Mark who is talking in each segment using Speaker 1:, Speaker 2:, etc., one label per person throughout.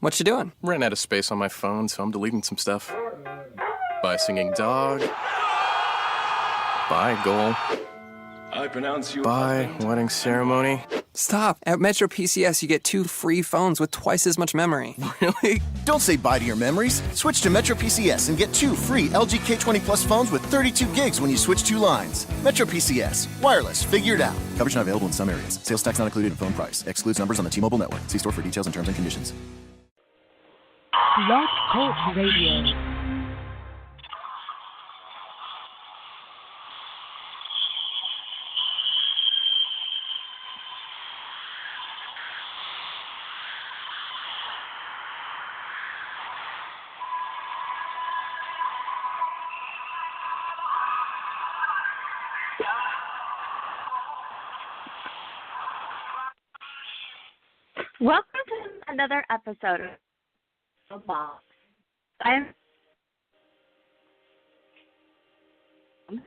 Speaker 1: What you doing?
Speaker 2: Ran out of space on my phone, so I'm deleting some stuff. Bye, singing dog. Bye, goal.
Speaker 3: I pronounce you
Speaker 2: Bye,
Speaker 3: husband.
Speaker 2: wedding ceremony.
Speaker 1: Stop. At Metro PCS, you get 2 free phones with twice as much memory.
Speaker 2: Really?
Speaker 4: Don't say bye to your memories. Switch to Metro PCS and get 2 free LG K20 Plus phones with 32 gigs when you switch 2 lines. Metro PCS. Wireless. Figured out. Coverage not available in some areas. Sales tax not included in phone price. Excludes numbers on the T-Mobile network. See store for details and terms and conditions.
Speaker 5: Blog Talk Radio.
Speaker 6: Welcome to another episode of Mom. I'm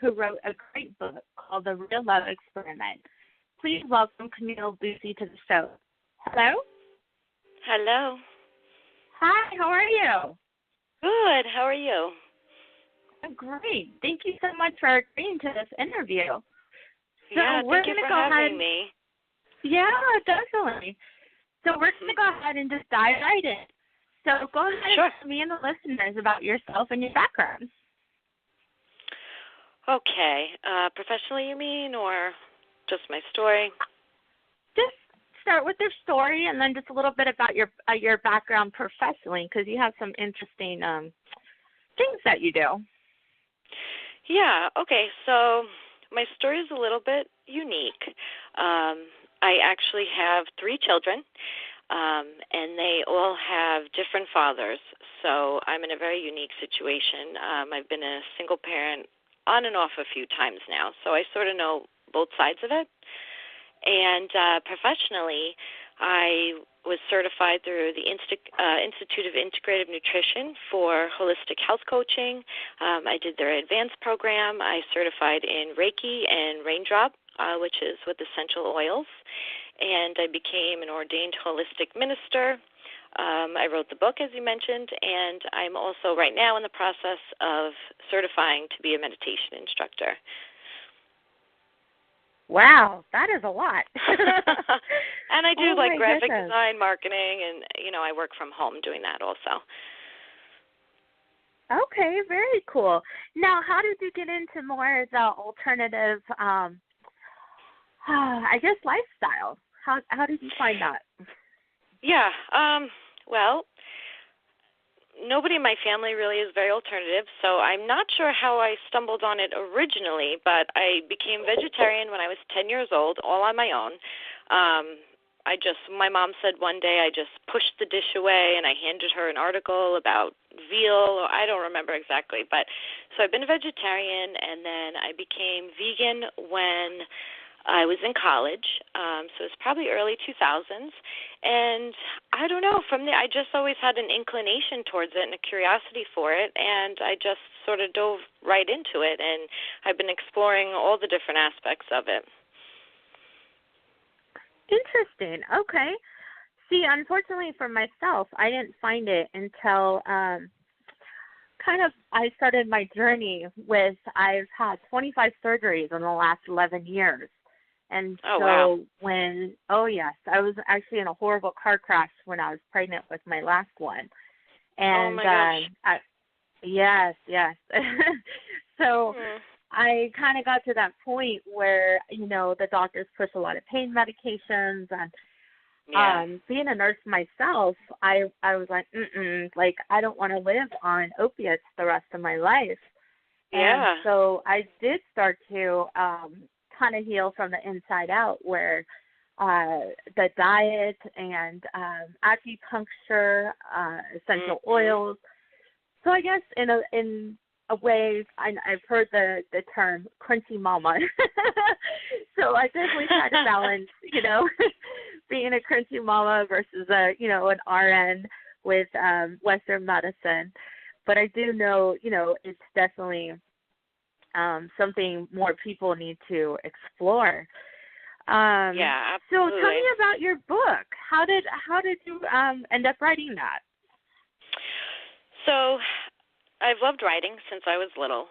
Speaker 6: who wrote a great book called The Real Love Experiment. Please welcome Camille Lucy to the show. Hello?
Speaker 7: Hello.
Speaker 6: Hi, how are you?
Speaker 7: Good. How are you?
Speaker 6: I'm great. Thank you so much for agreeing to this interview. So
Speaker 7: Yeah,
Speaker 6: we're
Speaker 7: thank you
Speaker 6: gonna
Speaker 7: for
Speaker 6: go
Speaker 7: having
Speaker 6: ahead.
Speaker 7: me.
Speaker 6: Yeah, definitely. So we're going to go ahead and just dive right in. So go ahead
Speaker 7: Sure.
Speaker 6: and tell me and the listeners about yourself and your background.
Speaker 7: Okay. Professionally, you mean, or just my story?
Speaker 6: Just start with your story and then just a little bit about your background professionally, because you have some interesting things that you do.
Speaker 7: Yeah. Okay. So my story is a little bit unique. I actually have 3 children, and they all have different fathers. So I'm in a very unique situation. I've been a single parent on and off a few times now, so I sort of know both sides of it. And professionally, I was certified through the Institute of Integrative Nutrition for holistic health coaching. I did their advanced program. I certified in Reiki and Raindrop, which is with essential oils, and I became an ordained holistic minister. I wrote the book, as you mentioned, and I'm also right now in the process of certifying to be a meditation instructor.
Speaker 6: Wow, that is a lot.
Speaker 7: And I do like graphic
Speaker 6: goodness.
Speaker 7: design, marketing, and, I work from home doing that also.
Speaker 6: Okay, very cool. Now, how did you get into more the alternative, I guess, lifestyle? How did you find that?
Speaker 7: Yeah, well, nobody in my family really is very alternative, so I'm not sure how I stumbled on it originally, but I became vegetarian when I was 10 years old, all on my own. My mom said one day I just pushed the dish away and I handed her an article about veal. I don't remember exactly, but so I've been a vegetarian, and then I became vegan when I was in college, so it's probably early 2000s, and I don't know, from there I just always had an inclination towards it and a curiosity for it, and I just sort of dove right into it, and I've been exploring all the different aspects of it.
Speaker 6: Interesting. Okay. See, unfortunately for myself, I didn't find it until I started my journey with, I've had 25 surgeries in the last 11 years. And
Speaker 7: wow.
Speaker 6: Yes, I was actually in a horrible car crash when I was pregnant with my last one. And,
Speaker 7: oh my gosh.
Speaker 6: Yes. So I kind of got to that point where, the doctors push a lot of pain medications, and being a nurse myself, I was like, I don't want to live on opiates the rest of my life.
Speaker 7: Yeah.
Speaker 6: And so I did start to kind of heal from the inside out, where the diet and acupuncture, essential oils. So I guess in a way, I've heard the term crunchy mama. So I definitely try to balance, being a crunchy mama versus an RN with Western medicine. But I do know, it's definitely something more people need to explore.
Speaker 7: Yeah, absolutely.
Speaker 6: So tell me about your book. how did you end up writing that?
Speaker 7: So I've loved writing since I was little.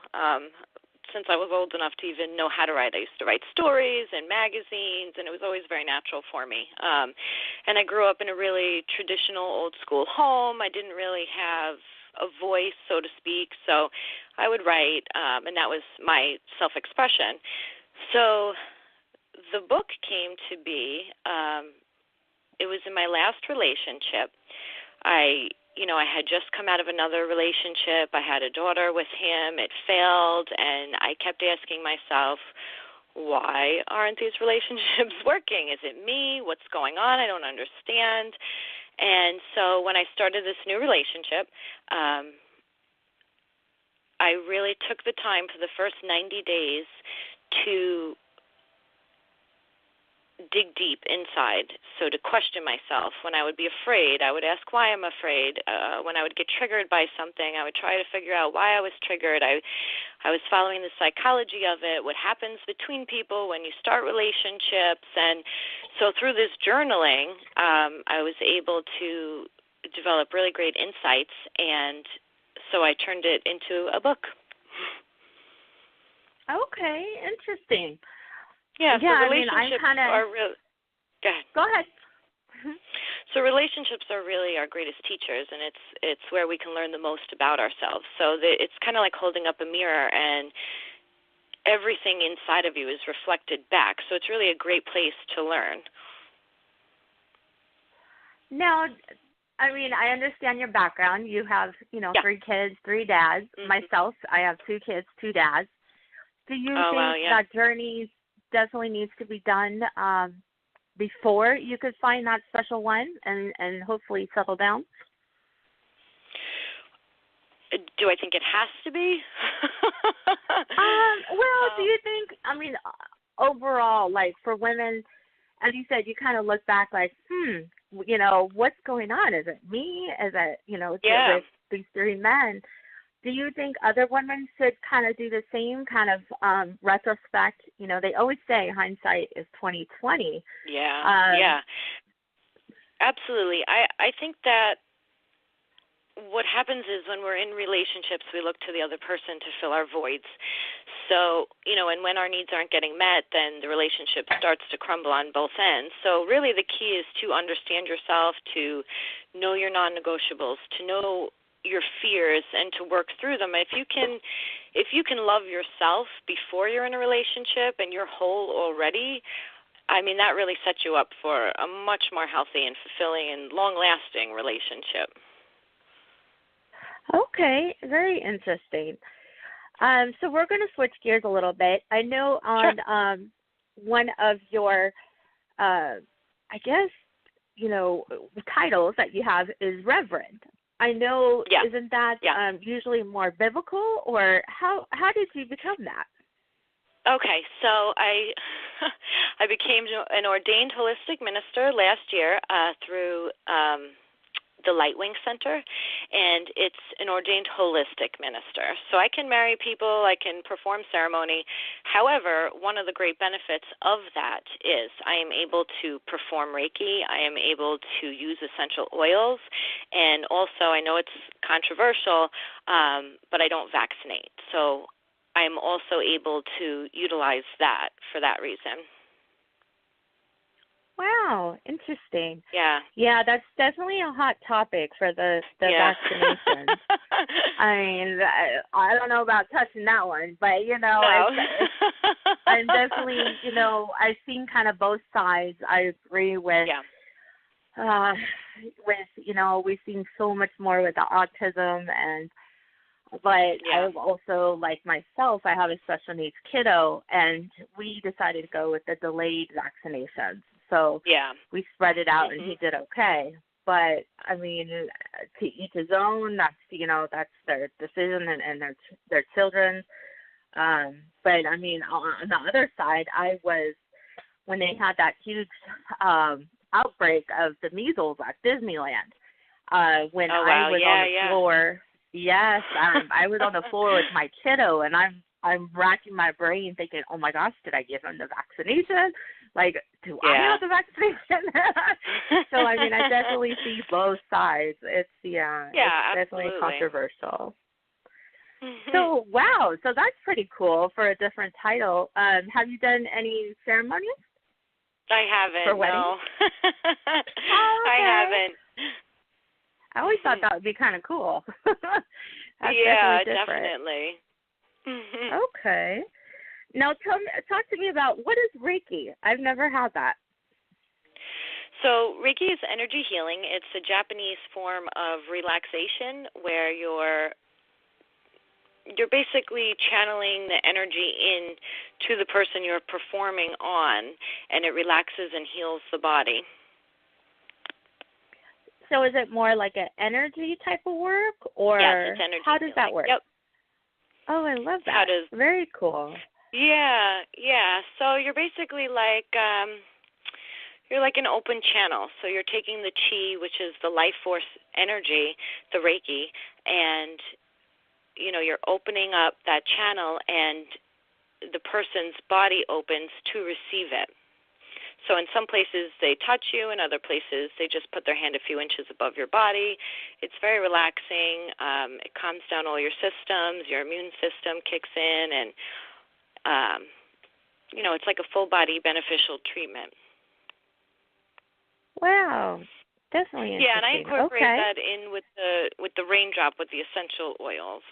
Speaker 7: Since I was old enough to even know how to write, I used to write stories and magazines, and it was always very natural for me. And I grew up in a really traditional old school home. I didn't really have a voice, so to speak, so I would write, and that was my self-expression. So the book came to be, it was in my last relationship. I had just come out of another relationship. I had a daughter with him. It failed, and I kept asking myself, why aren't these relationships working? Is it me? What's going on? I don't understand. And so when I started this new relationship, I really took the time for the first 90 days to dig deep inside, so to question myself. When I would be afraid, I would ask why I'm afraid. When I would get triggered by something, I would try to figure out why I was triggered. I was following the psychology of it, what happens between people when you start relationships. And so through this journaling, I was able to develop really great insights, and so I turned it into a book.
Speaker 6: Okay, interesting.
Speaker 7: Yeah, so
Speaker 6: relationships
Speaker 7: are real. Go ahead.
Speaker 6: Go ahead.
Speaker 7: So relationships are really our greatest teachers, and it's where we can learn the most about ourselves. So it's kind of like holding up a mirror, and everything inside of you is reflected back. So it's really a great place to learn.
Speaker 6: Now, I understand your background. You have, 3 kids, 3 dads. Mm-hmm. Myself, I have 2 kids, 2 dads. Do you think that journey definitely needs to be done before you could find that special one and hopefully settle down?
Speaker 7: Do I think it has to be?
Speaker 6: Do you think, overall, like for women, as you said, you kind of look back like, what's going on? Is it me? Is it, with these 3 men? Do you think other women should kind of do the same kind of retrospect? They always say hindsight is 20/20.
Speaker 7: Yeah, absolutely. I think that what happens is when we're in relationships, we look to the other person to fill our voids. So, and when our needs aren't getting met, then the relationship starts to crumble on both ends. So really the key is to understand yourself, to know your non-negotiables, to know your fears, and to work through them. If you can love yourself before you're in a relationship and you're whole already, that really sets you up for a much more healthy and fulfilling and long-lasting relationship.
Speaker 6: Okay, very interesting. So we're going to switch gears a little bit. I know on one of your, titles that you have is Reverend. I know, isn't that usually more biblical, or how did you become that?
Speaker 7: Okay, so I became an ordained holistic minister last year through the Lightwing Center, and it's an ordained holistic minister. So I can marry people, I can perform ceremony. However, one of the great benefits of that is I am able to perform Reiki, I am able to use essential oils, and also I know it's controversial, but I don't vaccinate. So I'm also able to utilize that for that reason.
Speaker 6: Wow, interesting.
Speaker 7: Yeah.
Speaker 6: Yeah, that's definitely a hot topic for the vaccination. I don't know about touching that one, but, I'm definitely, I've seen kind of both sides. I agree with, we've seen so much more with the autism but I've also, like myself, I have a special needs kiddo, and we decided to go with the delayed vaccinations. So we spread it out, and he did okay. But, to each his own, that's their decision and their children. But, on the other side, when they had that huge outbreak of the measles at Disneyland, I was on the floor. Yes, I was on the floor with my kiddo, and I'm racking my brain thinking, oh my gosh, did I give him the vaccination? Like, do I have the vaccination? So, I mean, I definitely see both sides. It's definitely controversial. So, wow. So that's pretty cool for a different title. Have you done any ceremonies?
Speaker 7: I haven't.
Speaker 6: For weddings?
Speaker 7: No.
Speaker 6: Oh, okay.
Speaker 7: I haven't.
Speaker 6: I always thought that would be kind of cool. That's
Speaker 7: definitely.
Speaker 6: Okay. Now, talk to me about, what is Reiki? I've never had that.
Speaker 7: So Reiki is energy healing. It's a Japanese form of relaxation where you're basically channeling the energy in to the person you're performing on, and it relaxes and heals the body.
Speaker 6: So is it more like an energy type of work, or
Speaker 7: yes, it's energy
Speaker 6: how does
Speaker 7: healing.
Speaker 6: that work?
Speaker 7: Yep.
Speaker 6: Oh, I love that. Very cool.
Speaker 7: Yeah. So you're basically like you're like an open channel. So you're taking the chi, which is the life force energy, the Reiki, and you're opening up that channel, and the person's body opens to receive it. So in some places they touch you, in other places they just put their hand a few inches above your body. It's very relaxing. It calms down all your systems. Your immune system kicks in, and it's like a full body beneficial treatment.
Speaker 6: Wow, definitely interesting.
Speaker 7: Yeah, and I incorporate that in with the raindrop, with the essential oils.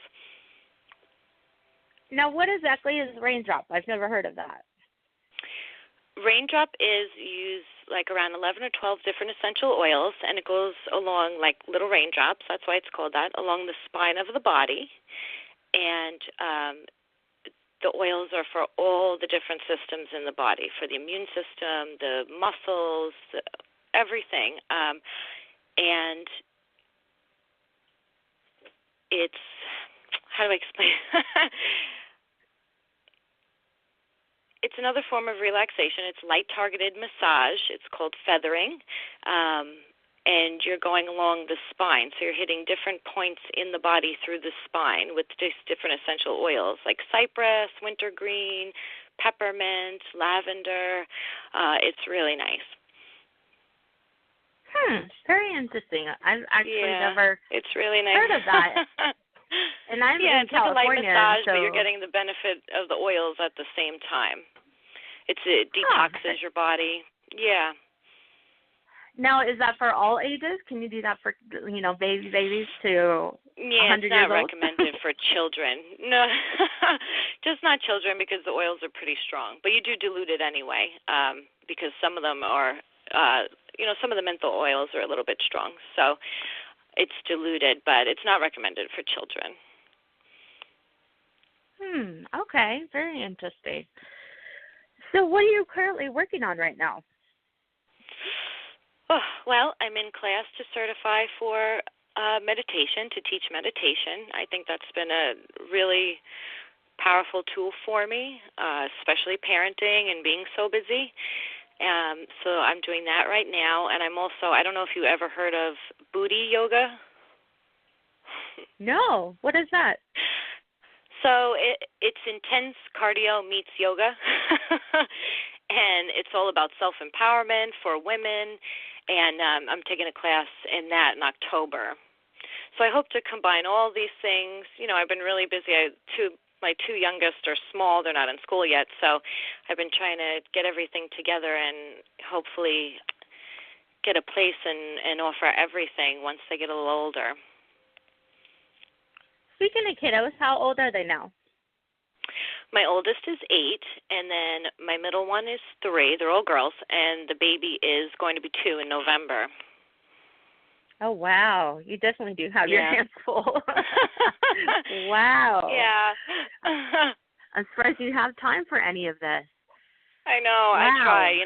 Speaker 6: Now, what exactly is raindrop? I've never heard of that.
Speaker 7: Raindrop is used like around 11 or 12 different essential oils, and it goes along like little raindrops. That's why it's called that, along the spine of the body. And the oils are for all the different systems in the body, for the immune system, the muscles, everything. And it's, how do I explain? It's another form of relaxation. It's light-targeted massage. It's called feathering, and you're going along the spine. So you're hitting different points in the body through the spine with just different essential oils like cypress, wintergreen, peppermint, lavender. It's really nice.
Speaker 6: Very interesting. I've actually never
Speaker 7: it's really nice.
Speaker 6: heard of that. And I'm in
Speaker 7: it's like a light
Speaker 6: California,
Speaker 7: massage,
Speaker 6: so...
Speaker 7: but you're getting the benefit of the oils at the same time. It detoxes your body. Yeah.
Speaker 6: Now, is that for all ages? Can you do that for, babies to 100 years old?
Speaker 7: It's not recommended for children. No, just not children, because the oils are pretty strong. But you do dilute it anyway, because some of them are, some of the menthol oils are a little bit strong. So it's diluted, but it's not recommended for children.
Speaker 6: Okay. Very interesting. So what are you currently working on right now?
Speaker 7: Oh, well, I'm in class to certify for meditation, to teach meditation. I think that's been a really powerful tool for me, especially parenting and being so busy. So I'm doing that right now. And I'm also, I don't know if you ever heard of booty yoga.
Speaker 6: No. What is that?
Speaker 7: So it's intense cardio meets yoga, and it's all about self-empowerment for women, and I'm taking a class in that in October. So I hope to combine all these things. I've been really busy. My two youngest are small. They're not in school yet, so I've been trying to get everything together and hopefully get a place and offer everything once they get a little older.
Speaker 6: Speaking of kiddos, how old are they now?
Speaker 7: My oldest is 8, and then my middle one is 3. They're all girls, and the baby is going to be 2 in November.
Speaker 6: Oh, wow. You definitely do have your hands full. Wow.
Speaker 7: Yeah.
Speaker 6: I'm surprised you have time for any of this.
Speaker 7: I know.
Speaker 6: Wow.
Speaker 7: I try.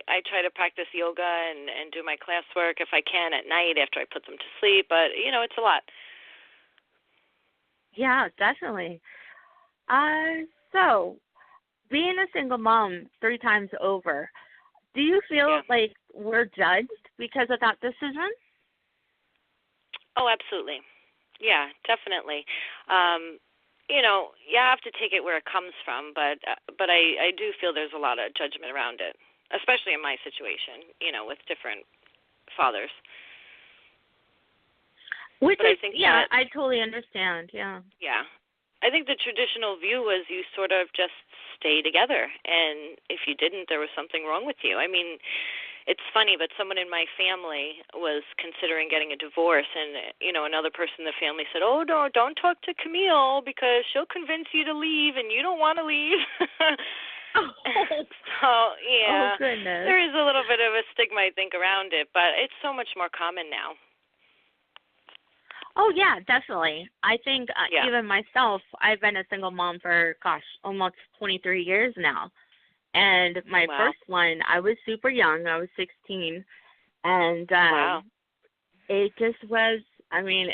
Speaker 7: I try to practice yoga and do my classwork if I can at night after I put them to sleep, but, it's a lot.
Speaker 6: Yeah, definitely. So, being a single mom 3 times over, do you feel like we're judged because of that decision?
Speaker 7: Oh, absolutely. Yeah, definitely. You have to take it where it comes from, but I do feel there's a lot of judgment around it. especially in my situation, with different fathers.
Speaker 6: Which
Speaker 7: but
Speaker 6: is,
Speaker 7: I think
Speaker 6: I totally understand, yeah.
Speaker 7: Yeah. I think the traditional view was you sort of just stay together, and if you didn't, there was something wrong with you. I mean, it's funny, but someone in my family was considering getting a divorce, and, another person in the family said, oh, no, don't talk to Camille because she'll convince you to leave, and you don't want to leave. So, yeah,
Speaker 6: oh, goodness.
Speaker 7: there is a little bit of a stigma, I think, around it, but it's so much more common now.
Speaker 6: Oh, yeah, definitely. I think even myself, I've been a single mom for, almost 23 years now. And my first one, I was super young. I was 16. And it just was, I mean,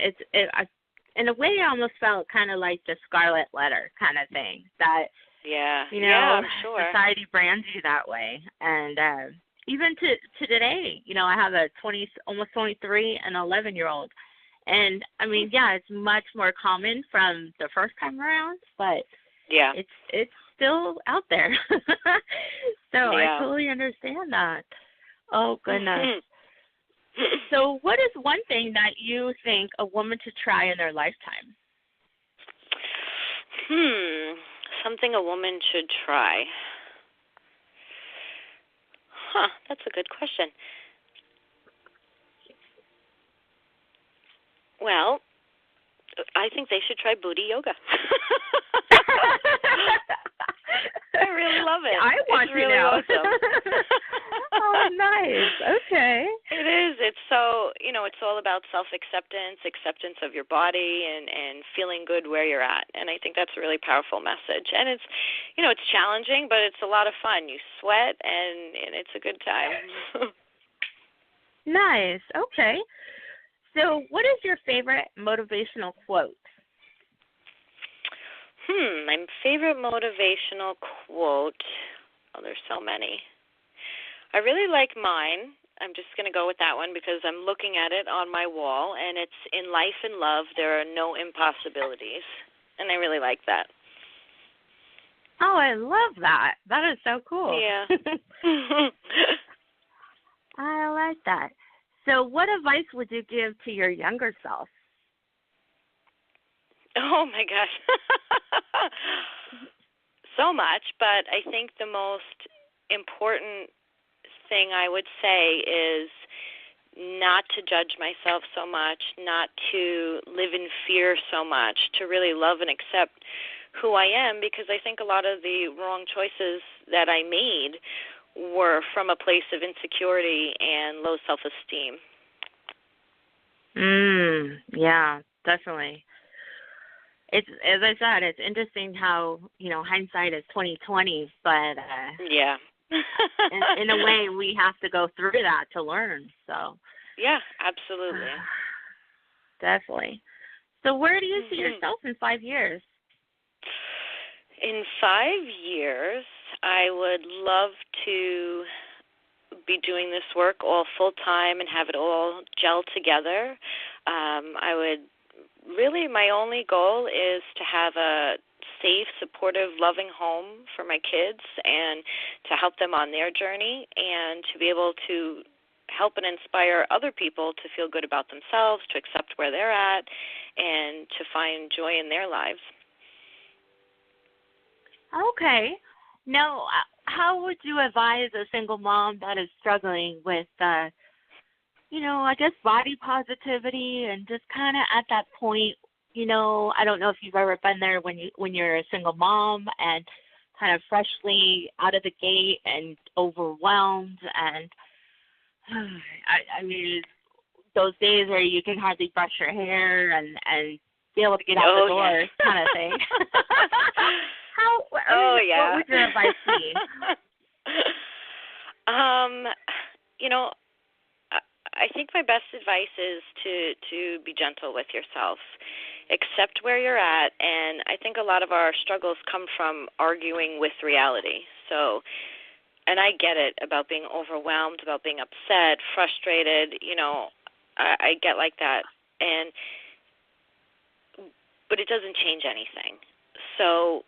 Speaker 6: in a way, I almost felt kind of like the scarlet letter kind of thing. That,
Speaker 7: I'm sure.
Speaker 6: Society brands you that way. And even to today, I have a almost 23 and 11-year-old. And, I mean, it's much more common from the first time around, but it's still out there. So I totally understand that. Oh, goodness. So what is one thing that you think a woman should try in their lifetime?
Speaker 7: Something a woman should try. That's a good question. Well, I think they should try booty yoga. I really love it.
Speaker 6: I want
Speaker 7: it's really
Speaker 6: to know.
Speaker 7: Awesome.
Speaker 6: Oh, nice. Okay.
Speaker 7: It is. It's so, it's all about self-acceptance, acceptance of your body, and feeling good where you're at. And I think that's a really powerful message. And it's, it's challenging, but it's a lot of fun. You sweat, and it's a good time.
Speaker 6: Nice. Okay. So what is your favorite motivational quote?
Speaker 7: My favorite motivational quote, there's so many. I really like mine. I'm just going to go with that one because I'm looking at it on my wall, and it's, in life and love, there are no impossibilities. And I really like that.
Speaker 6: Oh, I love that. That is so cool.
Speaker 7: Yeah.
Speaker 6: I like that. So what advice would you give to your younger self?
Speaker 7: Oh, my gosh. So much, but I think the most important thing I would say is not to judge myself so much, not to live in fear so much, to really love and accept who I am, because I think a lot of the wrong choices that I made were from a place of insecurity and low self-esteem.
Speaker 6: Yeah, definitely. It's, as I said, it's interesting how, hindsight is 20/20, but in a way we have to go through that to learn. So
Speaker 7: yeah, absolutely.
Speaker 6: Definitely. So where do you see yourself in 5 years?
Speaker 7: In 5 years, I would love to be doing this work all full time and have it all gel together. I would really, my only goal is to have a safe, supportive, loving home for my kids and to help them on their journey and to be able to help and inspire other people to feel good about themselves, to accept where they're at, and to find joy in their lives.
Speaker 6: Okay. Now, how would you advise a single mom that is struggling with, I guess body positivity and just kind of at that point, I don't know if you've ever been there when you're a single mom and kind of freshly out of the gate and overwhelmed and I mean those days where you can hardly brush your hair and be able to get out the door kind of thing. What would your advice be?
Speaker 7: I think my best advice is to be gentle with yourself. Accept where you're at, and I think a lot of our struggles come from arguing with reality. So, and I get it about being overwhelmed, about being upset, frustrated, I get like that. But it doesn't change anything. So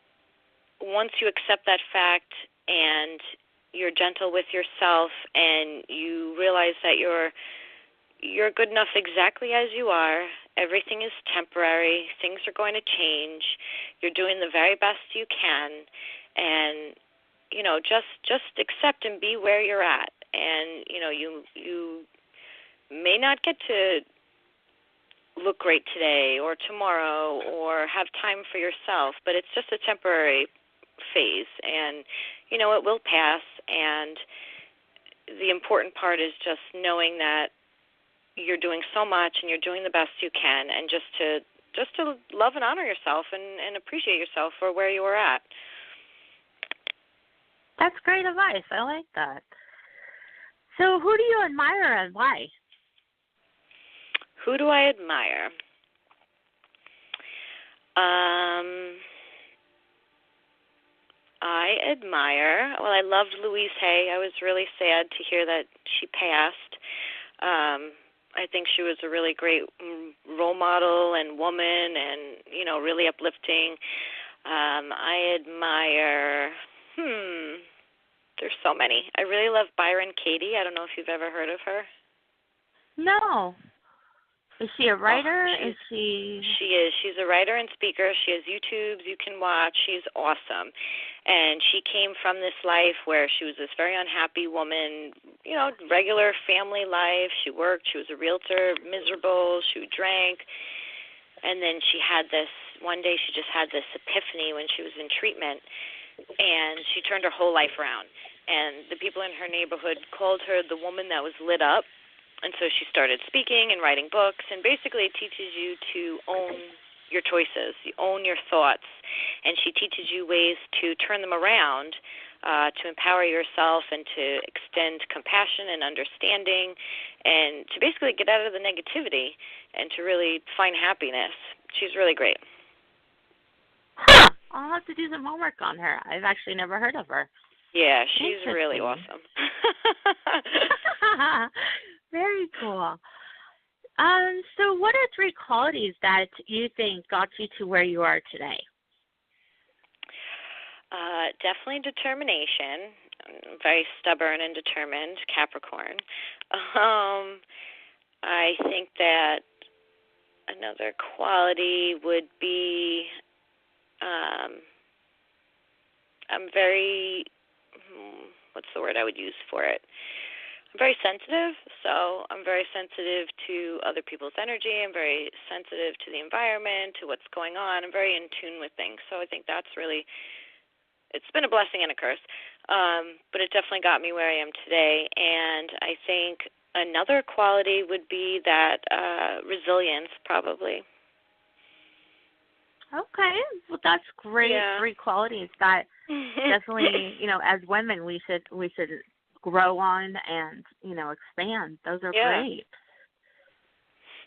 Speaker 7: once you accept that fact and you're gentle with yourself, and you realize that you're good enough exactly as you are. Everything is temporary. Things are going to change. You're doing the very best you can, and just accept and be where you're at. And you may not get to look great today or tomorrow or have time for yourself, but it's just a temporary phase, and it will pass. And the important part is just knowing that you're doing so much and you're doing the best you can, and just to love and honor yourself and appreciate yourself for where you are at.
Speaker 6: That's great advice. I like that. So who do you admire and why?
Speaker 7: Who do I admire? I loved Louise Hay. I was really sad to hear that she passed. I think she was a really great role model and woman, and, really uplifting. I admire, there's so many. I really love Byron Katie. I don't know if you've ever heard of her.
Speaker 6: No. Is she a writer?
Speaker 7: She is. She's a writer and speaker. She has YouTubes you can watch. She's awesome. And she came from this life where she was this very unhappy woman, regular family life. She worked. She was a realtor, miserable. She drank. And then one day she just had this epiphany when she was in treatment, and she turned her whole life around. And the people in her neighborhood called her the woman that was lit up. And so she started speaking and writing books, and basically it teaches you to own your choices, you own your thoughts, and she teaches you ways to turn them around, to empower yourself and to extend compassion and understanding, and to basically get out of the negativity and to really find happiness. She's really great.
Speaker 6: Huh. I'll have to do some homework on her. I've actually never heard of her.
Speaker 7: Yeah, she's really awesome.
Speaker 6: Very cool. So what are 3 qualities that you think got you to where you are today?
Speaker 7: Definitely determination. I'm very stubborn and determined, Capricorn. I think that another quality would be I'm very, what's the word I would use for it? I'm very sensitive, so I'm very sensitive to other people's energy. I'm very sensitive to the environment, to what's going on. I'm very in tune with things, so I think that's really, it's been a blessing and a curse, but it definitely got me where I am today. And I think another quality would be that resilience, probably.
Speaker 6: Okay, well that's great.
Speaker 7: Yeah.
Speaker 6: 3 qualities that definitely, as women we should grow on and, expand. Those are great.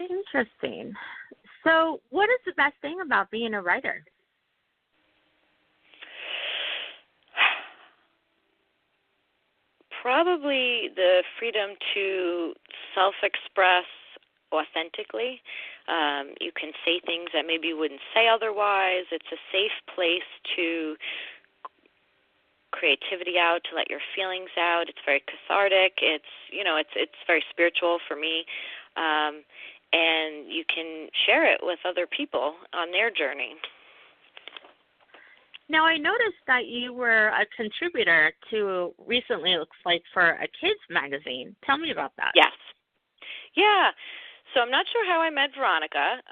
Speaker 6: Interesting. So what is the best thing about being a writer?
Speaker 7: Probably the freedom to self-express authentically. You can say things that maybe you wouldn't say otherwise. It's a safe place to creativity out, to let your feelings out. It's very cathartic. It's very spiritual for me, and you can share it with other people on their journey.
Speaker 6: Now, I noticed that you were a contributor to recently, it looks like, for a kids magazine. Tell me about that.
Speaker 7: Yes. Yeah. So I'm not sure how I met Veronica.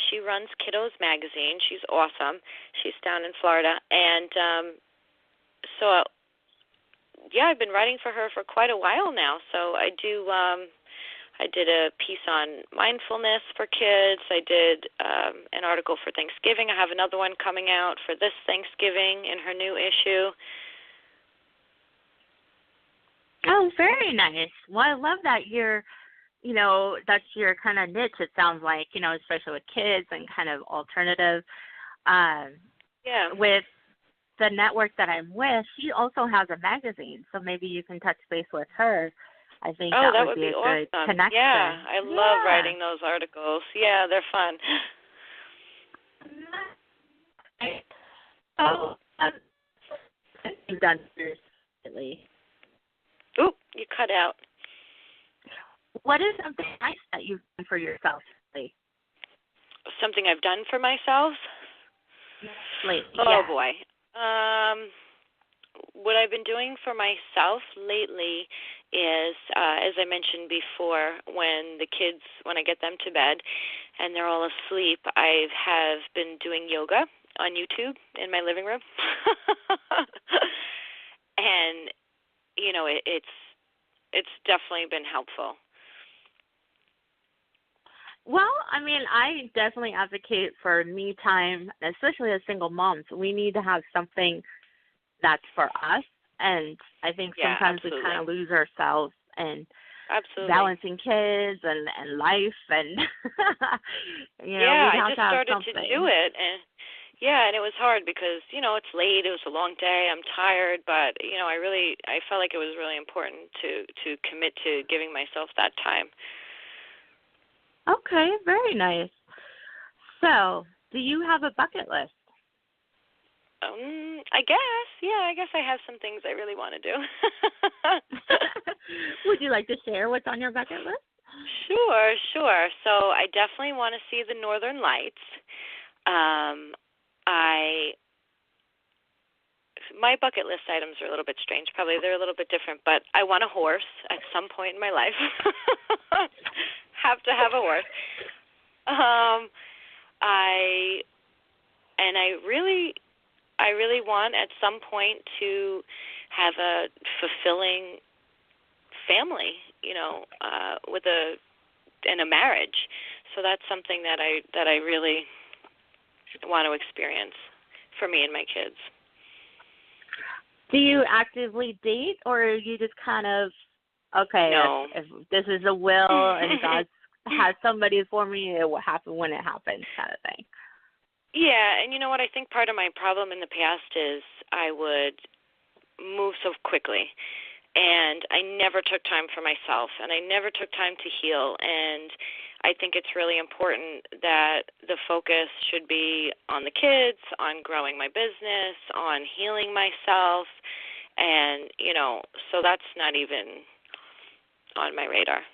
Speaker 7: She runs Kiddos Magazine. She's awesome. She's down in Florida, and so, I've been writing for her for quite a while now. So I did a piece on mindfulness for kids. I did an article for Thanksgiving. I have another one coming out for this Thanksgiving in her new issue.
Speaker 6: Oh, very nice. Well, I love that that's your kind of niche, it sounds like, especially with kids and kind of alternative. With the network that I'm with, she also has a magazine, so maybe you can touch base with her. I think that would be a
Speaker 7: awesome.
Speaker 6: good connection.
Speaker 7: Yeah, I love writing those articles. Yeah, they're fun.
Speaker 6: You've done recently.
Speaker 7: Oop, you cut out.
Speaker 6: What is something nice that you've done for yourself lately?
Speaker 7: Something I've done for myself?
Speaker 6: Lately,
Speaker 7: Oh,
Speaker 6: yeah.
Speaker 7: boy. What I've been doing for myself lately is, as I mentioned before, when I get them to bed and they're all asleep, I have been doing yoga on YouTube in my living room. And, it's definitely been helpful.
Speaker 6: Well, I mean, I definitely advocate for me time, especially as single moms. We need to have something that's for us, and I think sometimes we kind of lose ourselves and balancing kids and life, and we have
Speaker 7: I just started to do it, and it was hard because it's late, it was a long day, I'm tired, but I felt like it was really important to commit to giving myself that time.
Speaker 6: Okay, very nice. So, do you have a bucket list?
Speaker 7: I guess. Yeah, I guess I have some things I really want to do.
Speaker 6: Would you like to share what's on your bucket list?
Speaker 7: Sure. So I definitely want to see the Northern Lights. My bucket list items are a little bit strange. Probably they're a little bit different, but I want a horse at some point in my life. Have to have a horse. I really want at some point to have a fulfilling family, with a marriage. So that's something that I really want to experience for me and my kids.
Speaker 6: Do you actively date, or are you just kind of, okay,
Speaker 7: no.
Speaker 6: if this is a will and God has somebody for me, it will happen when it happens kind of thing?
Speaker 7: Yeah, and you know what? I think part of my problem in the past is I would move so quickly, and I never took time for myself, and I never took time to heal, and I think it's really important that the focus should be on the kids, on growing my business, on healing myself, and, so that's not even on my radar.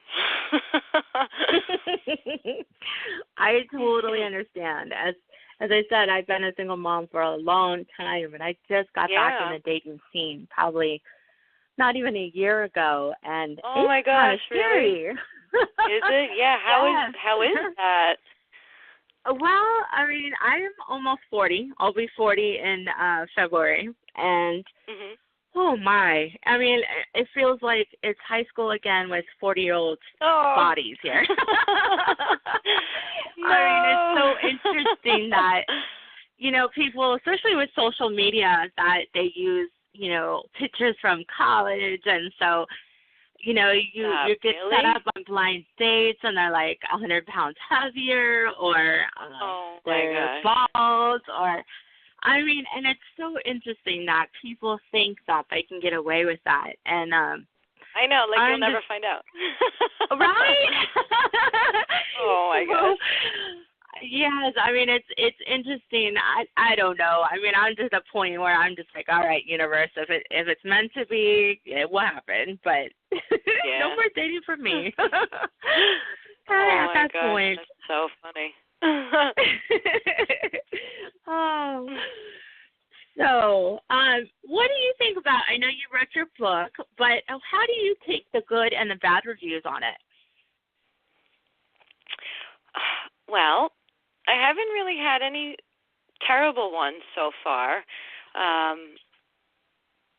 Speaker 6: I totally understand. As I said, I've been a single mom for a long time, and I just got back in the dating scene probably not even a year ago, and
Speaker 7: oh my gosh,
Speaker 6: scary.
Speaker 7: Really? Is it? Yeah. How is that?
Speaker 6: Well, I mean, I'm almost 40. I'll be 40 in February, and oh my! I mean, it feels like it's high school again with 40-year-old bodies here.
Speaker 7: No.
Speaker 6: I mean, it's so interesting that people, especially with social media, that they use pictures from college, and so you get set up on blind dates, and they're like 100 pounds heavier, or their balls, or I mean, and it's so interesting that people think that they can get away with that, and
Speaker 7: I know, like you'll never find out.
Speaker 6: Right?
Speaker 7: Oh my gosh.
Speaker 6: Yes, I mean it's interesting. I don't know. I mean, I'm just at a point where I'm just like, all right, universe, if it's meant to be, it will happen. But no more dating for me.
Speaker 7: Oh
Speaker 6: at that
Speaker 7: my gosh,
Speaker 6: point.
Speaker 7: That's so funny.
Speaker 6: Oh. So, what do you think about? I know you wrote your book, but how do you take the good and the bad reviews on it?
Speaker 7: Well, I haven't really had any terrible ones so far.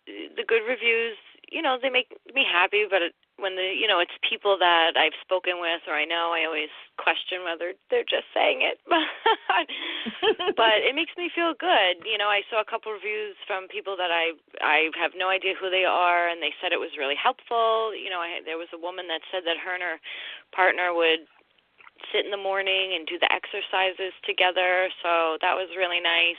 Speaker 7: The good reviews, they make me happy, but when it's people that I've spoken with or I know, I always question whether they're just saying it. But it makes me feel good. I saw a couple reviews from people that I have no idea who they are, and they said it was really helpful. There was a woman that said that her and her partner would sit in the morning and do the exercises together, so that was really nice.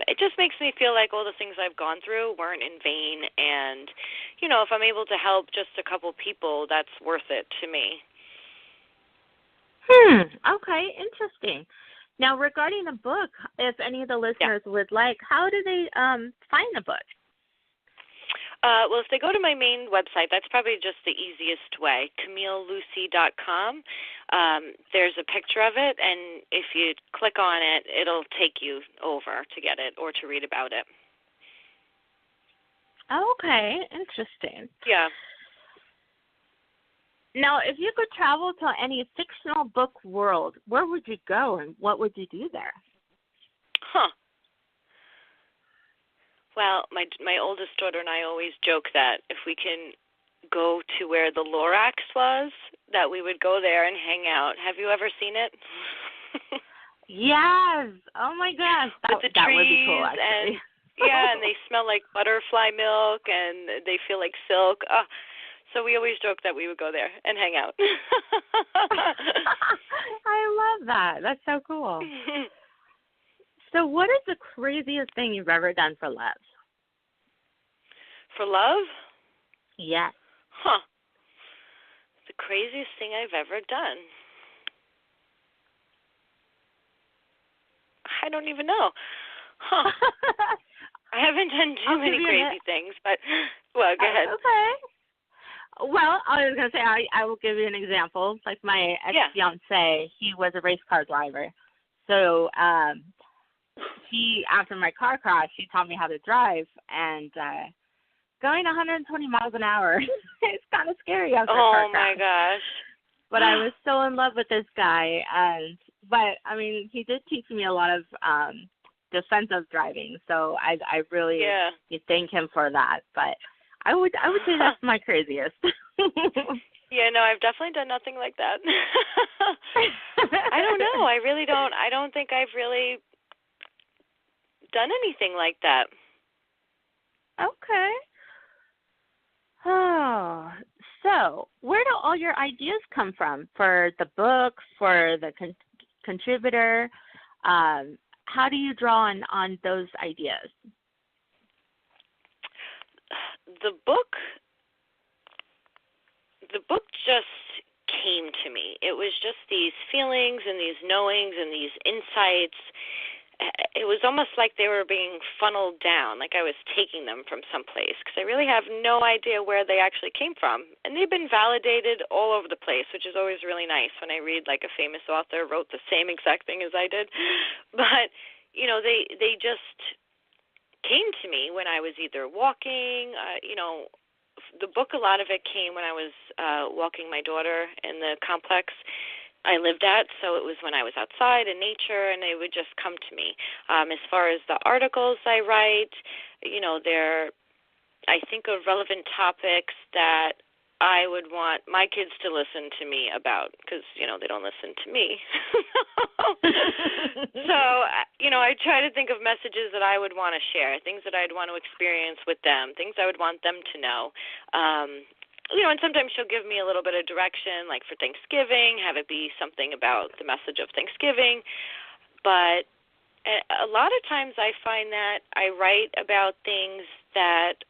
Speaker 7: It just makes me feel like all the things I've gone through weren't in vain, and if I'm able to help just a couple people, that's worth it to me.
Speaker 6: Okay, interesting. Now, regarding the book, if any of the listeners would like, how do they find the book?
Speaker 7: Well, if they go to my main website, that's probably just the easiest way, CamilleLucy.com. There's a picture of it, and if you click on it, it'll take you over to get it or to read about it.
Speaker 6: Okay, interesting.
Speaker 7: Yeah.
Speaker 6: Now, if you could travel to any fictional book world, where would you go and what would you do there?
Speaker 7: Huh. Well, my oldest daughter and I always joke that if we can go to where the Lorax was, that we would go there and hang out. Have you ever seen it?
Speaker 6: Yes. Oh, my gosh. That would be cool, actually.
Speaker 7: And they smell like butterfly milk, and they feel like silk. So we always joke that we would go there and hang out.
Speaker 6: I love that. That's so cool. So what is the craziest thing you've ever done for love?
Speaker 7: For love?
Speaker 6: Yes.
Speaker 7: Huh. The craziest thing I've ever done. I don't even know. Huh. I haven't done too many crazy things, but, well, go ahead.
Speaker 6: Okay. Well, I was going to say, I will give you an example. Like my ex-fiancé, he was a race car driver. So after my car crash, he taught me how to drive. And going 120 miles an hour, it's kind of scary after a car crash. Oh, my gosh. But I was so in love with this guy. But, I mean, he did teach me a lot of defensive driving. So I really thank him for that. But I would say that's my craziest.
Speaker 7: Yeah, no, I've definitely done nothing like that. I don't know. I really don't. I don't think I've really done anything like that.
Speaker 6: Okay. Oh, so where do all your ideas come from for the book, for the contributor? How do you draw on those ideas?
Speaker 7: The book just came to me. It was just these feelings and these knowings and these insights. It was almost like they were being funneled down, like I was taking them from someplace, because I really have no idea where they actually came from. And they've been validated all over the place, which is always really nice when I read like a famous author wrote the same exact thing as I did. But, you know, they just came to me when I was either walking, the book, a lot of it came when I was walking my daughter in the complex I lived at, so it was when I was outside in nature, and they would just come to me. As far as the articles I write, I think of relevant topics that I would want my kids to listen to me about, because, they don't listen to me. So, I try to think of messages that I would want to share, things that I'd want to experience with them, things I would want them to know. And sometimes she'll give me a little bit of direction, like for Thanksgiving, have it be something about the message of Thanksgiving. But a lot of times I find that I write about things that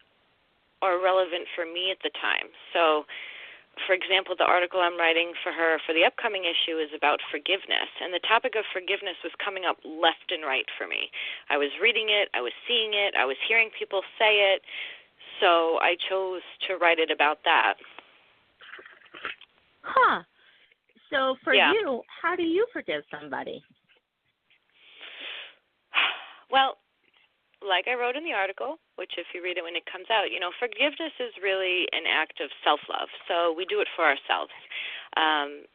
Speaker 7: are relevant for me at the time. So, for example, the article I'm writing for her for the upcoming issue is about forgiveness, and the topic of forgiveness was coming up left and right for me. I was reading it, I was seeing it, I was hearing people say it, so I chose to write it about that.
Speaker 6: Huh. So for you, how do you forgive somebody?
Speaker 7: Well, like I wrote in the article, which if you read it when it comes out, forgiveness is really an act of self-love. So we do it for ourselves. And,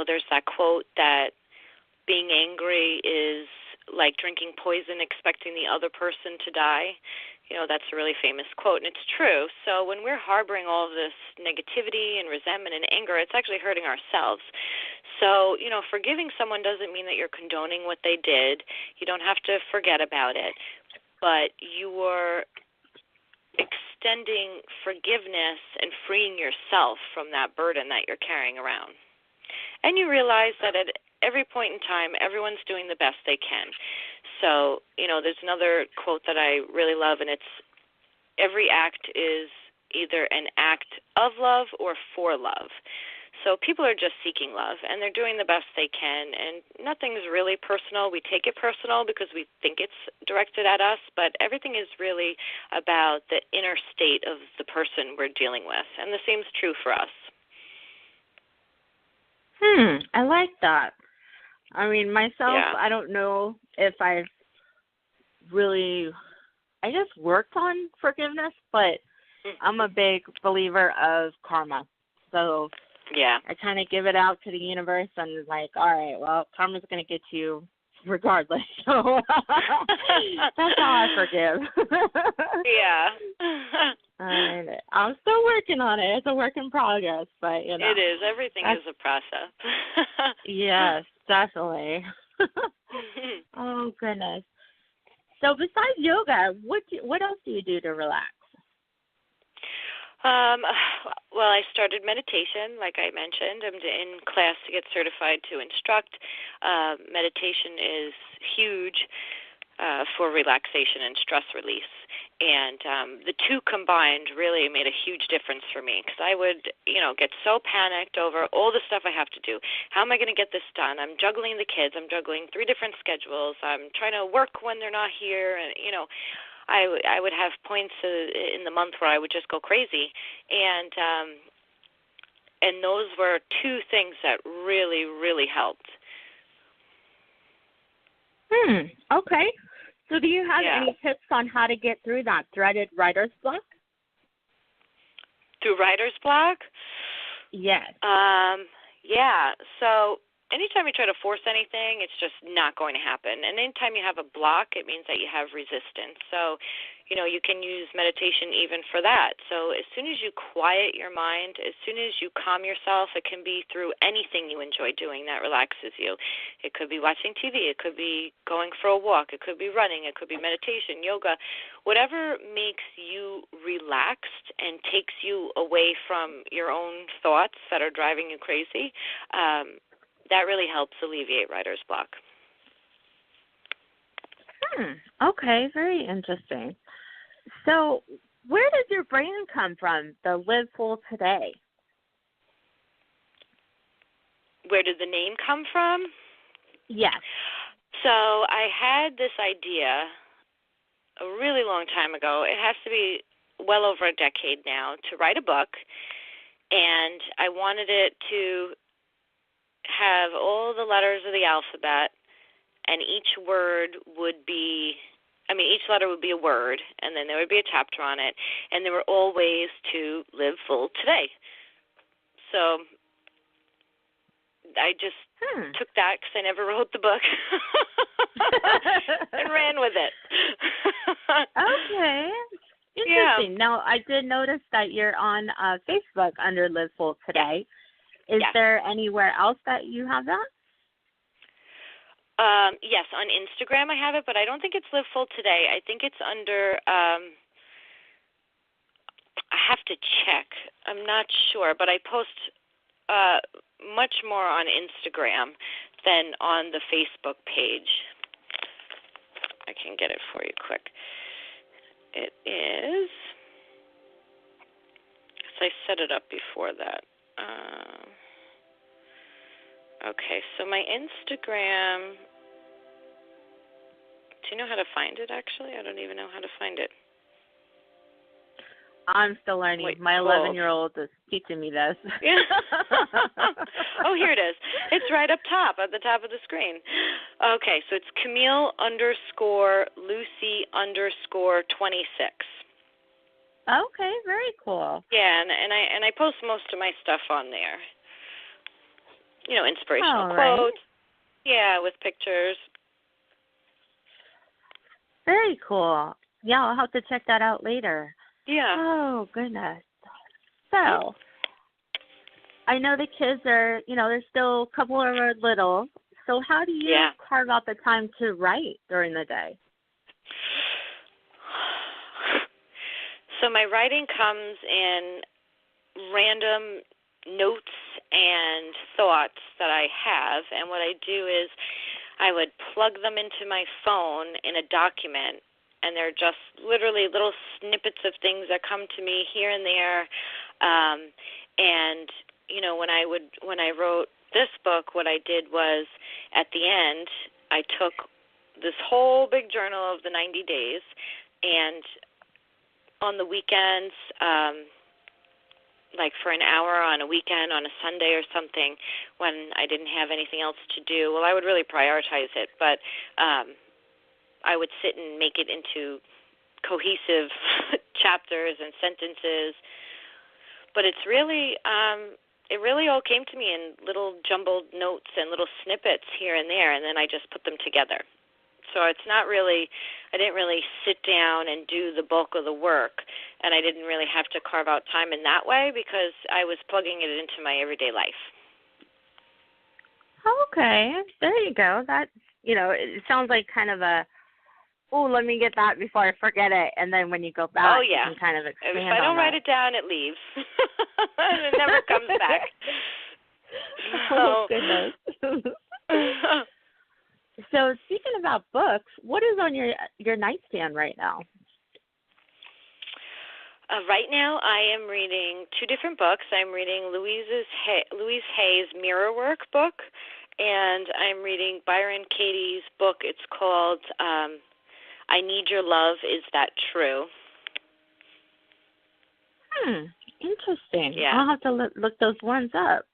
Speaker 7: there's that quote that being angry is like drinking poison expecting the other person to die. That's a really famous quote, and it's true. So when we're harboring all of this negativity and resentment and anger, it's actually hurting ourselves. So, forgiving someone doesn't mean that you're condoning what they did. You don't have to forget about it. But you are extending forgiveness and freeing yourself from that burden that you're carrying around. And you realize that at every point in time, everyone's doing the best they can. So, there's another quote that I really love, and it's every act is either an act of love or for love. So people are just seeking love, and they're doing the best they can, and nothing's really personal. We take it personal because we think it's directed at us, but everything is really about the inner state of the person we're dealing with, and the same is true for us.
Speaker 6: I like that. I mean, myself,
Speaker 7: Yeah.
Speaker 6: I don't know if I've really, I guess, worked on forgiveness, but I'm a big believer of karma. So
Speaker 7: Yeah.
Speaker 6: I kind of give it out to the universe and like, all right, well, karma's going to get you regardless. So that's how I forgive.
Speaker 7: Yeah.
Speaker 6: And I'm still working on it. It's a work in progress, but, you know.
Speaker 7: It is. Everything is a process.
Speaker 6: Yes, definitely. Oh, goodness. So besides yoga, what else do you do to relax?
Speaker 7: Well, I started meditation, like I mentioned. I'm in class to get certified to instruct. Meditation is huge for relaxation and stress release. And the two combined really made a huge difference for me because I would, get so panicked over all the stuff I have to do. How am I going to get this done? I'm juggling the kids. I'm juggling 3 different schedules. I'm trying to work when they're not here. And, I would have points in the month where I would just go crazy. And those were 2 things that really, really helped.
Speaker 6: Okay. So do you have any tips on how to get through that dreaded writer's block?
Speaker 7: Through writer's block?
Speaker 6: Yes.
Speaker 7: Yeah. So anytime you try to force anything, it's just not going to happen. And anytime you have a block, it means that you have resistance. So, you can use meditation even for that. So as soon as you quiet your mind, as soon as you calm yourself, it can be through anything you enjoy doing that relaxes you. It could be watching TV. It could be going for a walk. It could be running. It could be meditation, yoga. Whatever makes you relaxed and takes you away from your own thoughts that are driving you crazy, that really helps alleviate writer's block.
Speaker 6: Okay, very interesting. So where does your brain come from, the Live Full Today?
Speaker 7: Where did the name come from?
Speaker 6: Yes.
Speaker 7: So I had this idea a really long time ago. It has to be well over a decade now, to write a book, and I wanted it to have all the letters of the alphabet, and each letter would be a word, and then there would be a chapter on it, and there were all ways to live full today. So I just took that because I never wrote the book and ran with it.
Speaker 6: Okay. Interesting.
Speaker 7: Yeah.
Speaker 6: Now, I did notice that you're on Facebook under Live Full Today. Is there anywhere else that you have that?
Speaker 7: Yes, on Instagram I have it, but I don't think it's Live Full Today. I think it's under, I have to check. I'm not sure, but I post much more on Instagram than on the Facebook page. I can get it for you quick. It is, so I set it up before that. Okay, so my Instagram, do you know how to find it, actually? I don't even know how to find it.
Speaker 6: I'm still learning.
Speaker 7: Wait,
Speaker 6: my 11-year-old is teaching me this.
Speaker 7: Yeah. Oh, here it is. It's right up top, at the top of the screen. Okay, so it's Camille_Lucy_26.
Speaker 6: Okay, very cool.
Speaker 7: Yeah, and I post most of my stuff on there. Inspirational quotes. Yeah, with pictures.
Speaker 6: Very cool. Yeah, I'll have to check that out later.
Speaker 7: Yeah.
Speaker 6: Oh, goodness. So, I know the kids are, there's still a couple of are little. So how do you carve out the time to write during the day?
Speaker 7: So my writing comes in random notes and thoughts that I have, and what I do is I would plug them into my phone in a document, and they're just literally little snippets of things that come to me here and there, and when I wrote this book, what I did was at the end, I took this whole big journal of the 90 days, and on the weekends, like for an hour on a weekend, on a Sunday or something, when I didn't have anything else to do, well, I would really prioritize it, but I would sit and make it into cohesive chapters and sentences. But it's really, it really all came to me in little jumbled notes and little snippets here and there, and then I just put them together. So it's not really, I didn't really sit down and do the bulk of the work, and I didn't really have to carve out time in that way because I was plugging it into my everyday life.
Speaker 6: Okay, there you go. That, it sounds like kind of a, let me get that before I forget it, and then when you go back, you can kind of expand on it.
Speaker 7: If I don't write it down, it leaves. It never comes back.
Speaker 6: Oh, goodness. So speaking about books, what is on your nightstand right now?
Speaker 7: Right now I am reading two different books. I'm reading Louise Hay's Mirror Work book, and I'm reading Byron Katie's book. It's called I Need Your Love, Is That True?
Speaker 6: Interesting.
Speaker 7: Yeah.
Speaker 6: I'll have to look those ones up.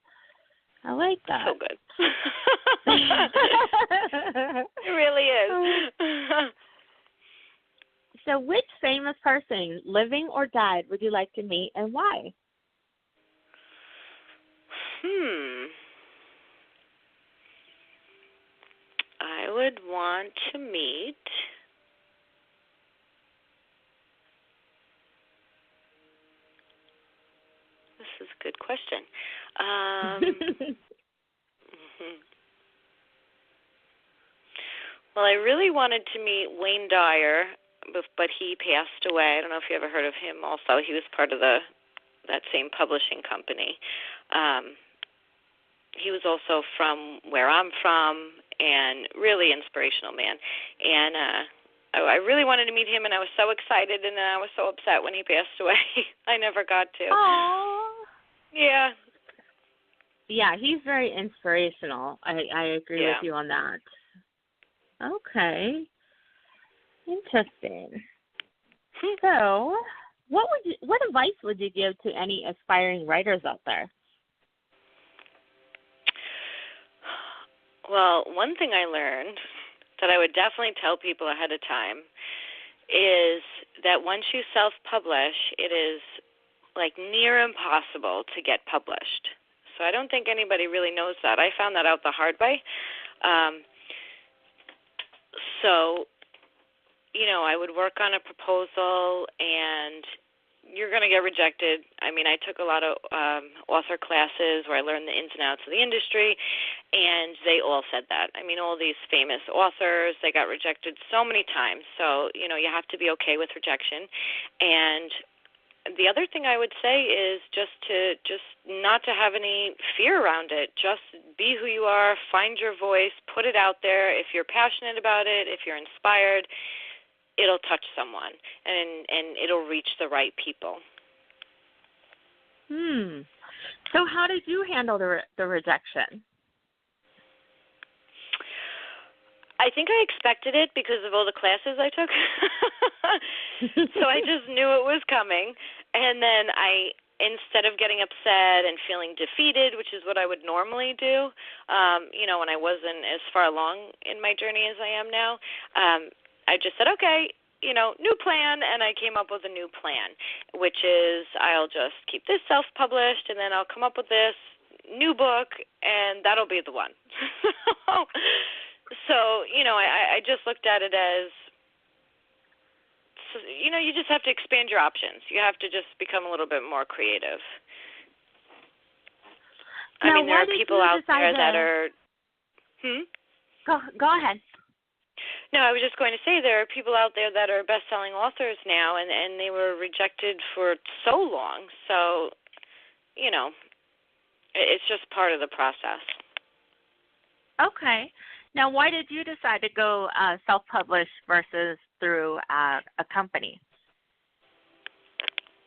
Speaker 6: I like that.
Speaker 7: So good. It really is.
Speaker 6: So which famous person, living or died, would you like to meet and why?
Speaker 7: I would want to meet This is a good question. Well, I really wanted to meet Wayne Dyer, but he passed away. I don't know if you ever heard of him also. He was part of that same publishing company. He was also from where I'm from, and really inspirational man. And I really wanted to meet him, and I was so excited, and then I was so upset when he passed away. I never got to.
Speaker 6: Aww.
Speaker 7: Yeah.
Speaker 6: Yeah, he's very inspirational. I agree with you on that. Okay. Interesting. So, what advice would you give to any aspiring writers out there?
Speaker 7: Well, one thing I learned that I would definitely tell people ahead of time is that once you self-publish, it is like near impossible to get published. So I don't think anybody really knows that. I found that out the hard way. So, I would work on a proposal, and you're going to get rejected. I mean, I took a lot of author classes where I learned the ins and outs of the industry, and they all said that. I mean, all these famous authors, they got rejected so many times. So, you have to be okay with rejection. And the other thing I would say is just not to have any fear around it. Just be who you are, find your voice, put it out there. If you're passionate about it, if you're inspired, it'll touch someone, and it'll reach the right people.
Speaker 6: So how did you handle the rejection?
Speaker 7: I think I expected it because of all the classes I took. So I just knew it was coming. And then instead of getting upset and feeling defeated, which is what I would normally do, when I wasn't as far along in my journey as I am now, I just said, okay, new plan, and I came up with a new plan, which is I'll just keep this self-published, and then I'll come up with this new book, and that'll be the one. So, I just looked at it as, you just have to expand your options. You have to just become a little bit more creative.
Speaker 6: Now,
Speaker 7: I mean, there are people out there that are...
Speaker 6: Go ahead.
Speaker 7: No, I was just going to say there are people out there that are best-selling authors now, and they were rejected for so long. So, it's just part of the process.
Speaker 6: Okay. Now, why did you decide to go self-publish versus through a company?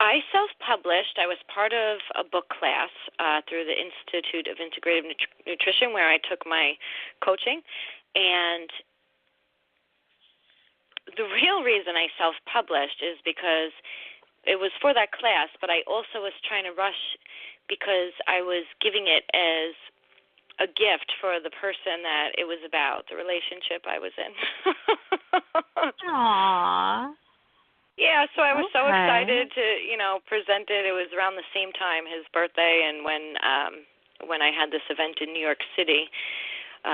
Speaker 7: I self-published. I was part of a book class through the Institute of Integrative Nutrition where I took my coaching. And the real reason I self-published is because it was for that class, but I also was trying to rush because I was giving it as a gift for the person that it was about, the relationship I was in.
Speaker 6: Aww.
Speaker 7: Yeah, so I was so
Speaker 6: Okay.
Speaker 7: excited to, present it. It was around the same time, his birthday, and when I had this event in New York City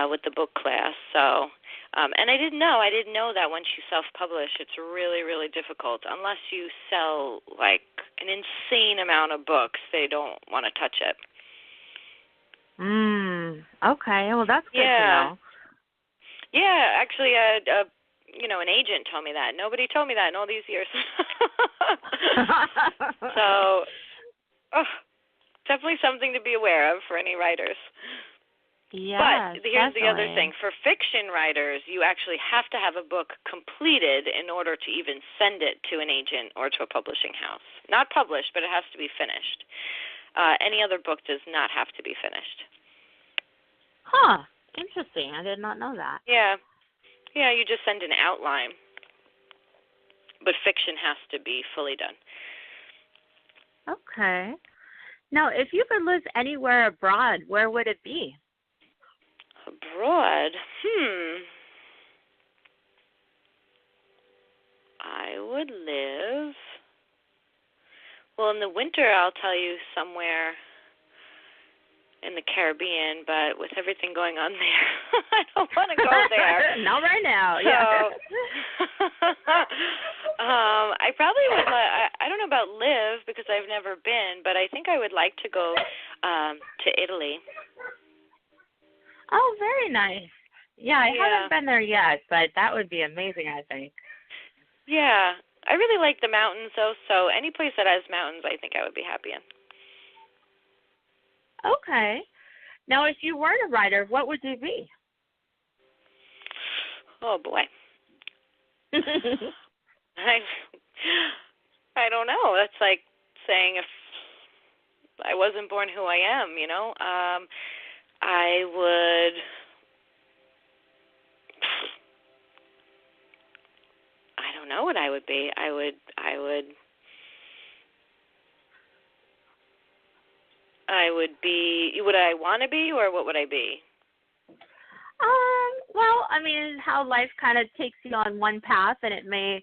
Speaker 7: with the book class. So, and I didn't know that once you self-publish, it's really, really difficult. Unless you sell like an insane amount of books, they don't want to touch it.
Speaker 6: Okay. Well, that's good to know.
Speaker 7: Yeah, actually, an agent told me that. Nobody told me that in all these years. So, definitely something to be aware of for any writers.
Speaker 6: Yeah.
Speaker 7: But here's the other thing. For fiction writers, you actually have to have a book completed in order to even send it to an agent or to a publishing house. Not published, but it has to be finished. Any other book does not have to be finished.
Speaker 6: Huh. Interesting. I did not know that.
Speaker 7: Yeah. Yeah, you just send an outline. But fiction has to be fully done.
Speaker 6: Okay. Now, if you could live anywhere abroad, where would it be?
Speaker 7: Abroad? I would live... Well, in the winter, I'll tell you somewhere in the Caribbean, but with everything going on there, I don't want to go there.
Speaker 6: Not right now.
Speaker 7: So,
Speaker 6: Yeah.
Speaker 7: I probably would. I don't know about live because I've never been, but I think I would like to go to Italy.
Speaker 6: Oh, very nice. Yeah, I haven't been there yet, but that would be amazing, I think.
Speaker 7: Yeah, I really like the mountains, though. So any place that has mountains, I think I would be happy in.
Speaker 6: Okay. Now, if you weren't a writer, what would you be?
Speaker 7: Oh, boy. I don't know. That's like saying if I wasn't born who I am, I would... I don't know what I would be. Would I want to be, or what would I be?
Speaker 6: Well, I mean, how life kind of takes you on one path, and it may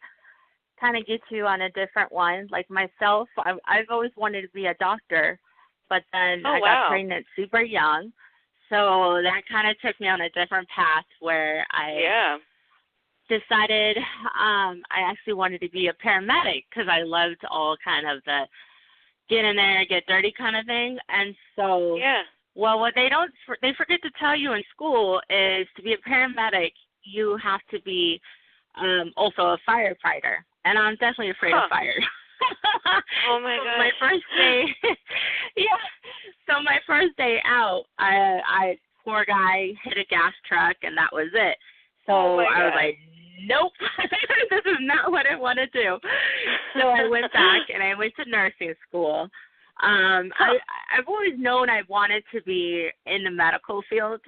Speaker 6: kind of get you on a different one. Like myself, I've always wanted to be a doctor, but then I got pregnant super young, so that kind of took me on a different path where I decided I actually wanted to be a paramedic because I loved all kind of the get in there, get dirty kind of thing. And so, well, what they forget to tell you in school is to be a paramedic, you have to be also a firefighter. And I'm definitely afraid of fire.
Speaker 7: Oh, my gosh.
Speaker 6: My first day, so my first day out, I poor guy hit a gas truck, and that was it. So I was like, nope, this is not what I want to do. So I went back, and I went to nursing school. I've always known I wanted to be in the medical field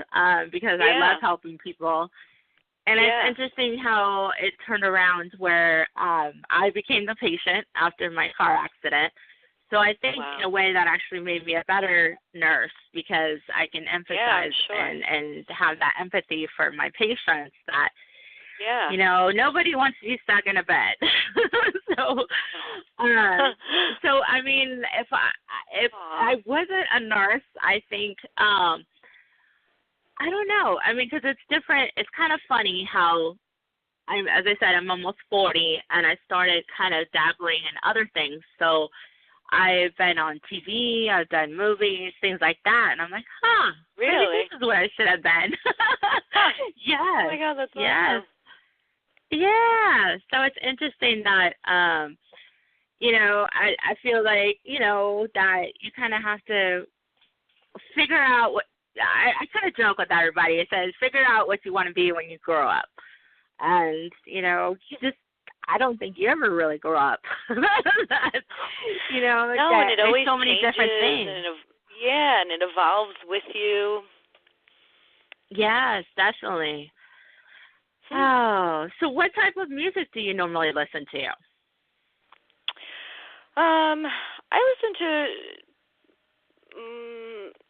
Speaker 6: because I love helping people. And it's interesting how it turned around where I became the patient after my car accident. So I think in a way that actually made me a better nurse because I can empathize and have that empathy for my patients that, nobody wants to be stuck in a bed. So I mean, if I wasn't a nurse, I think, I don't know. I mean, because it's different. It's kind of funny how, as I said, I'm almost 40, and I started kind of dabbling in other things. So I've been on TV, I've done movies, things like that, and I'm like, really? Maybe this is where I should have been. Yes.
Speaker 7: Oh, my God, that's awesome.
Speaker 6: Yeah. So it's interesting that, I feel like, that you kind of have to figure out what, I kind of joke with everybody. It says, figure out what you want to be when you grow up. And, I don't think you ever really grow up. You know,
Speaker 7: no, and it always
Speaker 6: so many
Speaker 7: changes,
Speaker 6: different things.
Speaker 7: And it evolves with you.
Speaker 6: Yes, definitely. Oh, so what type of music do you normally listen to?
Speaker 7: I listen to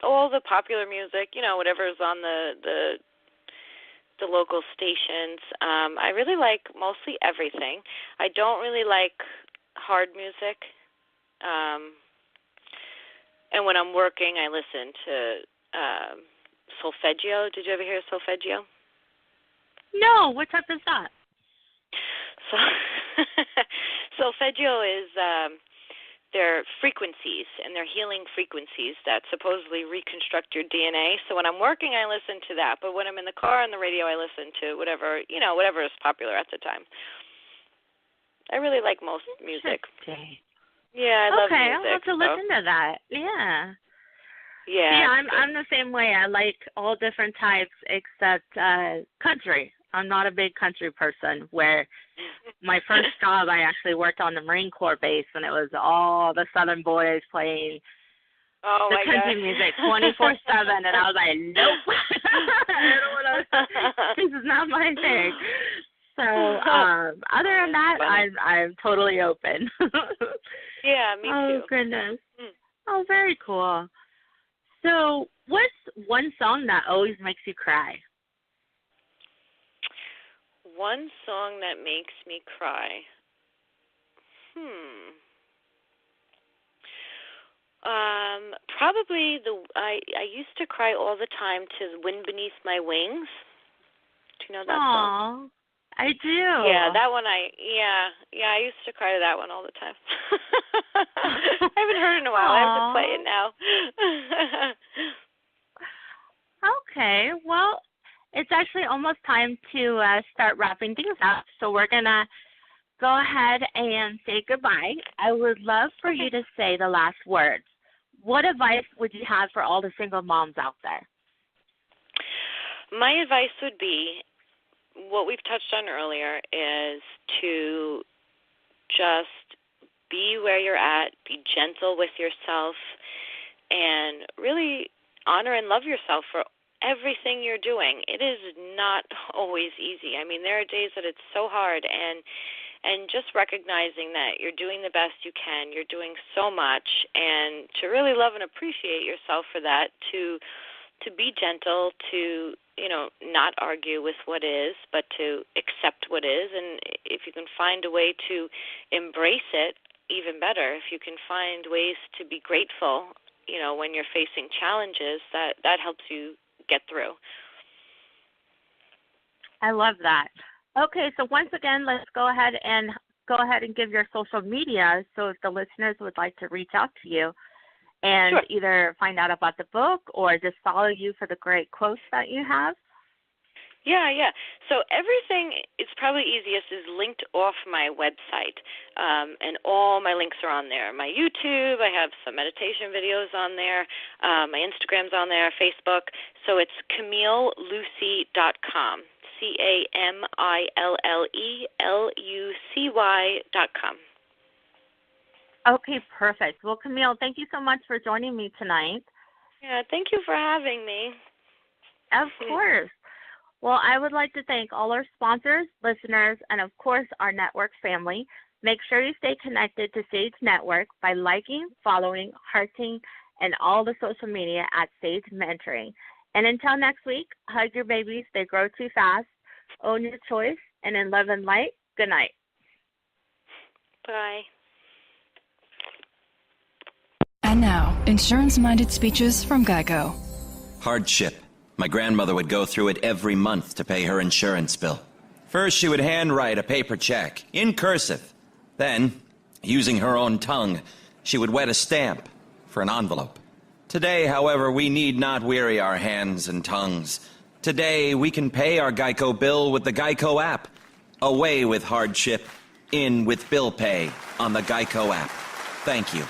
Speaker 7: all the popular music, you know, whatever's on the local stations. I really like mostly everything. I don't really like hard music. And when I'm working, I listen to solfeggio. Did you ever hear solfeggio?
Speaker 6: No, what type is that?
Speaker 7: So solfeggio is they're frequencies, and they're healing frequencies that supposedly reconstruct your DNA. So when I'm working, I listen to that. But when I'm in the car on the radio, I listen to whatever is popular at the time. I really like most music. Yeah, I love music.
Speaker 6: Okay, I'll have to listen to that. Yeah.
Speaker 7: Yeah.
Speaker 6: Yeah, I'm the same way. I like all different types except country. I'm not a big country person. Where my first job, I actually worked on the Marine Corps base, and it was all the Southern boys playing the country music 24/7, and I was like, nope, I don't want to. This is not my thing. So other than that, I'm totally open.
Speaker 7: Yeah, me too.
Speaker 6: Oh goodness. Oh, very cool. So, what's one song that always makes you cry?
Speaker 7: One song that makes me cry. Probably I used to cry all the time to "The Wind Beneath My Wings." Do you know that song?
Speaker 6: I do.
Speaker 7: Yeah, that one I used to cry to that one all the time. I haven't heard it in a while. I have to play it now.
Speaker 6: Okay, well, it's actually almost time to start wrapping things up, so we're going to go ahead and say goodbye. I would love for you to say the last words. What advice would you have for all the single moms out there?
Speaker 7: My advice would be, what we've touched on earlier, is to just be where you're at, be gentle with yourself, and really honor and love yourself for everything you're doing. It is not always easy. I mean, there are days that it's so hard, and just recognizing that you're doing the best you can, you're doing so much, and to really love and appreciate yourself for that, to be gentle, to, you know, not argue with what is, but to accept what is. And if you can find a way to embrace it, even better. If you can find ways to be grateful, you know, when you're facing challenges, that helps you get through.
Speaker 6: I love that. Okay, so once again, let's go ahead and give your social media, so if the listeners would like to reach out to you and either find out about the book or just follow you for the great quotes that you have.
Speaker 7: Yeah. So everything, it's probably easiest, is linked off my website, and all my links are on there. My YouTube, I have some meditation videos on there. My Instagram's on there, Facebook. So it's CamilleLucy.com, CamilleLucy.com.
Speaker 6: Okay, perfect. Well, Camille, thank you so much for joining me tonight.
Speaker 7: Yeah, thank you for having me.
Speaker 6: Of course. Well, I would like to thank all our sponsors, listeners, and, of course, our network family. Make sure you stay connected to Sage Network by liking, following, hearting, and all the social media at Sage Mentoring. And until next week, hug your babies. They grow too fast. Own your choice. And in love and light, good night.
Speaker 7: Bye.
Speaker 5: And now, insurance-minded speeches from Geico.
Speaker 8: Hardship. My grandmother would go through it every month to pay her insurance bill. First, she would handwrite a paper check, in cursive. Then, using her own tongue, she would wet a stamp for an envelope. Today, however, we need not weary our hands and tongues. Today, we can pay our Geico bill with the Geico app. Away with hardship, in with bill pay on the Geico app. Thank you.